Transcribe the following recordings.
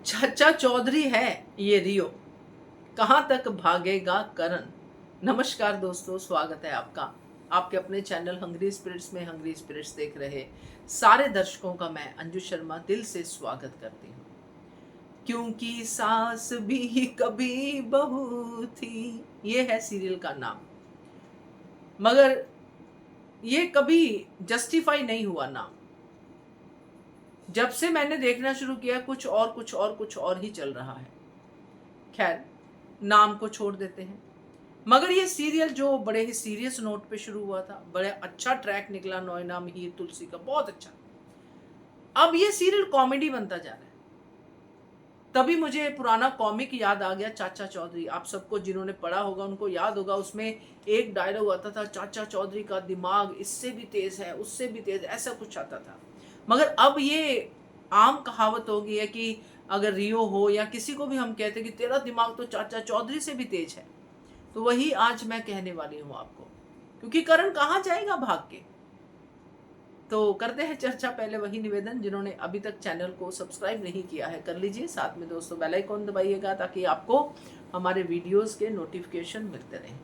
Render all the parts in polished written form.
चाचा चौधरी है ये रियो, कहाँ तक भागेगा करण। नमस्कार दोस्तों, स्वागत है आपका आपके अपने चैनल हंग्री स्पिरिट्स में। हंग्री स्पिरिट्स देख रहे सारे दर्शकों का मैं अंजू शर्मा दिल से स्वागत करती हूँ। क्योंकि सास भी कभी बहू थी, ये है सीरियल का नाम। मगर ये कभी जस्टिफाई नहीं हुआ नाम। जब से मैंने देखना शुरू किया कुछ और ही चल रहा है। खैर, नाम को छोड़ देते हैं। मगर ये सीरियल जो बड़े ही सीरियस नोट पे शुरू हुआ था, बड़े अच्छा ट्रैक निकला नोएना मिहिर तुलसी का, बहुत अच्छा। अब ये सीरियल कॉमेडी बनता जा रहा है। तभी मुझे पुराना कॉमिक याद आ गया, चाचा चौधरी। आप सबको जिन्होंने पढ़ा होगा उनको याद होगा, उसमें एक डायलॉग आता था, चाचा चौधरी का दिमाग इससे भी तेज है, उससे भी तेज, ऐसा कुछ आता था। मगर अब ये आम कहावत हो गई है कि अगर रियो हो या किसी को भी हम कहते हैं कि तेरा दिमाग तो चाचा चौधरी से भी तेज है, तो वही आज मैं कहने वाली हूँ आपको। क्योंकि करण कहाँ जाएगा भाग के। तो करते हैं चर्चा। पहले वही निवेदन, जिन्होंने अभी तक चैनल को सब्सक्राइब नहीं किया है कर लीजिए, साथ में दोस्तों बेल आइकॉन दबाइएगा ताकि आपको हमारे वीडियोस के नोटिफिकेशन मिलते रहें।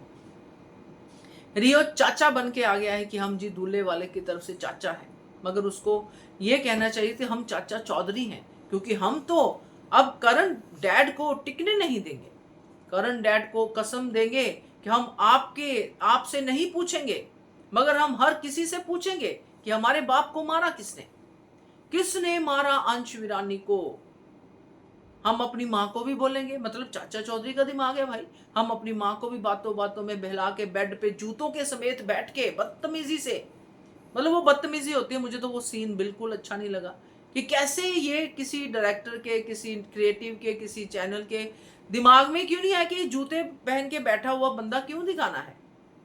रियो चाचा बन के आ गया है कि हम जी दूल्हे वाले की तरफ से चाचा है, मगर उसको ये कहना चाहिए कि हम चाचा चौधरी हैं, क्योंकि हम तो अब करण डैड को टिकने नहीं देंगे। करण डैड को कसम देंगे कि हम आपसे नहीं पूछेंगे, मगर हम हर किसी से पूछेंगे कि हमारे बाप को मारा किसने, किसने मारा अंश वीरानी को। हम अपनी माँ को भी बोलेंगे, मतलब चाचा चौधरी का दिमाग है भाई। हम अपनी माँ को भी बातों बातों में बहला के बेड पे जूतों के समेत बैठ के बदतमीजी से, मतलब वो बदतमीजी होती है। मुझे तो वो सीन बिल्कुल अच्छा नहीं लगा कि कैसे ये किसी डायरेक्टर के, किसी क्रिएटिव के, किसी चैनल के दिमाग में क्यों नहीं आया कि जूते पहन के बैठा हुआ बंदा क्यों दिखाना है।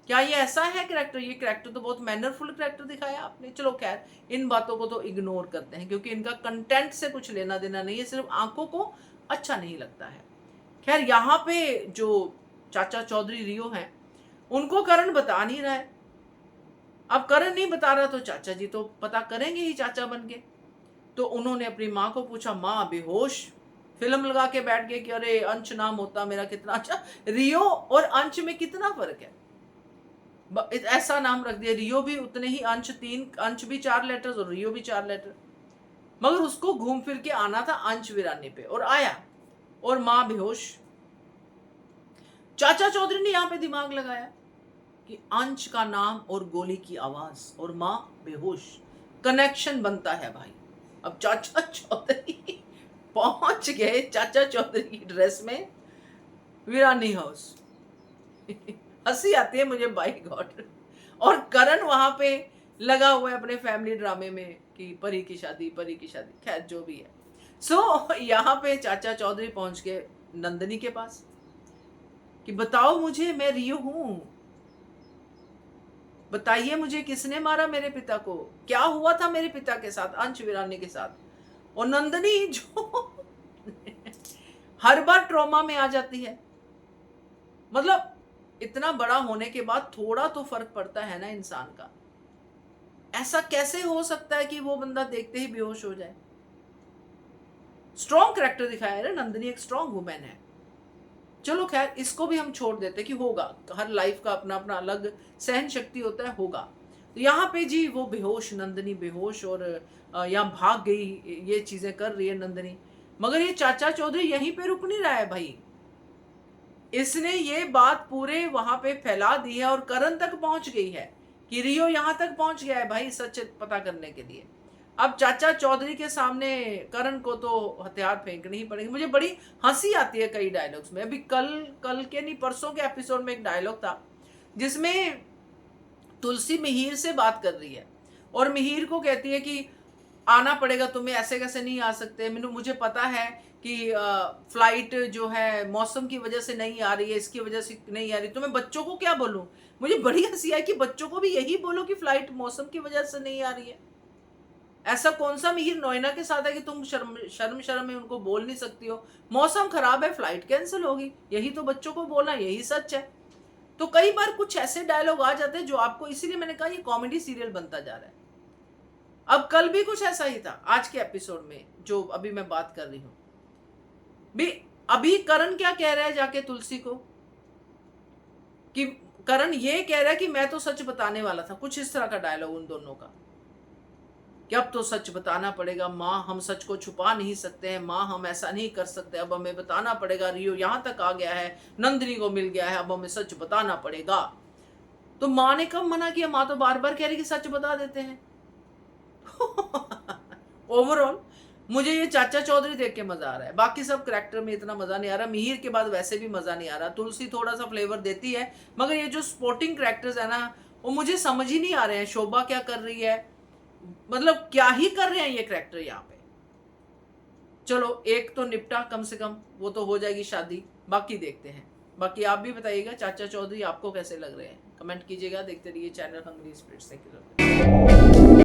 क्या ये ऐसा है कैरेक्टर? ये कैरेक्टर तो बहुत मैनरफुल कैरेक्टर दिखाया आपने। चलो खैर, इन बातों को तो इग्नोर करते हैं क्योंकि इनका कंटेंट से कुछ लेना देना नहीं है, सिर्फ आंखों को अच्छा नहीं लगता है। खैर, यहाँ पे जो चाचा चौधरी रियो हैं, उनको करण बता नहीं रहा है। अब करण नहीं बता रहा तो चाचा जी तो पता करेंगे ही चाचा बन के। तो उन्होंने अपनी माँ को पूछा, माँ बेहोश फिल्म लगा के बैठ गए कि अरे अंश नाम होता मेरा कितना अच्छा। रियो और अंश में कितना फर्क है। ऐसा नाम रख दिया, रियो भी उतने ही, अंश 3, अंश भी 4 लेटर्स और रियो भी 4 लेटर। मगर उसको घूम फिर के आना था अंश वीरानी पे, और आया, और माँ बेहोश। चाचा चौधरी ने यहाँ पे दिमाग लगाया कि अंश का नाम और गोली की आवाज और माँ बेहोश, कनेक्शन बनता है भाई। अब चाचा चौधरी पहुंच गए चाचा चौधरी की ड्रेस में वीरानी हाउस। हंसी आती है मुझे, बाई गॉड। और करण वहां पे लगा हुआ है अपने फैमिली ड्रामे में कि परी की शादी, परी की शादी। खैर जो भी है। यहाँ पे चाचा चौधरी पहुंच गए नंदिनी के पास कि बताओ मुझे, मैं रियो हूं, बताइए मुझे किसने मारा मेरे पिता को, क्या हुआ था मेरे पिता के साथ, अंश वीरानी के साथ। और नंदिनी जो हर बार ट्रॉमा में आ जाती है, मतलब इतना बड़ा होने के बाद थोड़ा तो फर्क पड़ता है ना इंसान का। ऐसा कैसे हो सकता है कि वो बंदा देखते ही बेहोश हो जाए। स्ट्रॉन्ग कैरेक्टर दिखाया है ना, नंदिनी एक स्ट्रॉन्ग वुमेन है। चलो खैर, इसको भी हम छोड़ देते कि होगा, हर लाइफ का अपना अपना अलग सहन शक्ति होता है, होगा। तो यहाँ पे जी वो बेहोश, नंदिनी बेहोश, और यहाँ भाग गई, ये चीजें कर रही है नंदिनी। मगर ये चाचा चौधरी यहीं पे रुक नहीं रहा है भाई। इसने ये बात पूरे वहां पे फैला दी है और करण तक पहुंच गई है कि रियो यहां तक पहुंच गया है भाई सच पता करने के लिए। अब चाचा चौधरी के सामने करण को तो हथियार फेंकने ही पड़ेंगे। मुझे बड़ी हंसी आती है कई डायलॉग्स में। अभी कल के नहीं, परसों के एपिसोड में एक डायलॉग था जिसमें तुलसी मिहिर से बात कर रही है और मिहिर को कहती है कि आना पड़ेगा तुम्हें, ऐसे कैसे नहीं आ सकते, मुझे पता है कि फ्लाइट जो है मौसम की वजह से नहीं आ रही है, इसकी वजह से नहीं आ रही, तो मैं बच्चों को क्या बोलूं। मुझे बड़ी हंसी आई कि बच्चों को भी यही बोलो कि फ्लाइट मौसम की वजह से नहीं आ रही है। ऐसा कौन सा मिहिर नोएना के साथ है कि तुम शर्म में उनको बोल नहीं सकती हो, मौसम खराब है फ्लाइट कैंसिल होगी, यही तो बच्चों को बोलना, यही सच है। तो कई बार कुछ ऐसे डायलॉग आ जाते हैं जो आपको, इसीलिए मैंने कहा ये कॉमेडी सीरियल बनता जा रहा है। अब कल भी कुछ ऐसा ही था, आज के एपिसोड में जो अभी मैं बात कर रही हूँ। भी अभी करण क्या कह रहा है जाके तुलसी को, कि करण ये कह रहा है कि मैं तो सच बताने वाला था, कुछ इस तरह का डायलॉग उन दोनों का, कि अब तो सच बताना पड़ेगा माँ, हम सच को छुपा नहीं सकते हैं माँ, हम ऐसा नहीं कर सकते, अब हमें बताना पड़ेगा, रियो यहाँ तक आ गया है, नंदिनी को मिल गया है, अब हमें सच बताना पड़ेगा। तो माँ ने कब मना किया, माँ तो बार बार कह रही कि सच बता देते हैं। ओवरऑल मुझे ये चाचा चौधरी देख के मजा आ रहा है, बाकी सब कैरेक्टर में इतना मजा नहीं आ रहा, मिहिर के बाद वैसे भी मजा नहीं आ रहा, तुलसी थोड़ा सा फ्लेवर देती है, मगर ये जो स्पोर्टिंग कैरेक्टर्स है ना, वो मुझे समझ ही नहीं आ रहे हैं। शोभा क्या कर रही है, मतलब क्या ही कर रहे हैं ये कैरेक्टर यहाँ पे। चलो एक तो निपटा कम से कम, वो तो हो जाएगी शादी, बाकी देखते हैं। बाकी आप भी बताइएगा चाचा चौधरी आपको कैसे लग रहे हैं, कमेंट कीजिएगा। देखते रहिए चैनल हंग्री स्पिरिट्स।